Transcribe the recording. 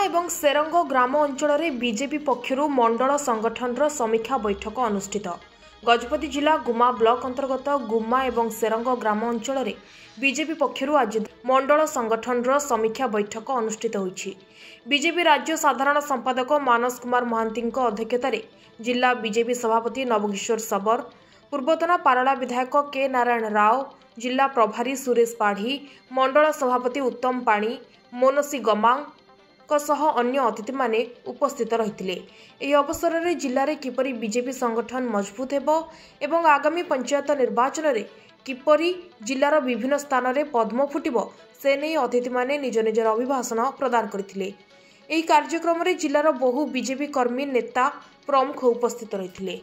एवं सेरंग ग्राम अंचल में बीजेपी पक्षर मंडल संगठन समीक्षा बैठक अनुष्ठित। गजपति जिला गुमा ब्लॉक अंतर्गत गुमा एवं सेरंग ग्राम अंचल में बीजेपी पक्षर आज मंडल संगठन समीक्षा बैठक अनुष्ठित होईछि। बीजेपी राज्य साधारण संपादक मानस कुमार महांती अध्यक्षतार जिला बीजेपी सभापति नवकिशोर सबर, पूर्वतन पारला विधायक के नारायण राव, जिला प्रभारी सुरेश पाढ़ी, मंडल सभापति उत्तम पाणी, मोनसी गमांग सह अन्य अतिथि माने उपस्थित रहिथिले। एही अवसर में जिले में किपरि बीजेपी संगठन मजबूत हेबो एवं आगामी पंचायत निर्वाचन में किपरि जिलार विभिन्न स्थान में पद्म फुटिबो से नहीं अतिथि माने निज निजर अभिभाषण प्रदान करथिले। एही कार्यक्रम में जिलार बहु बीजेपी कर्मी नेता प्रमुख उपस्थित रहिथिले।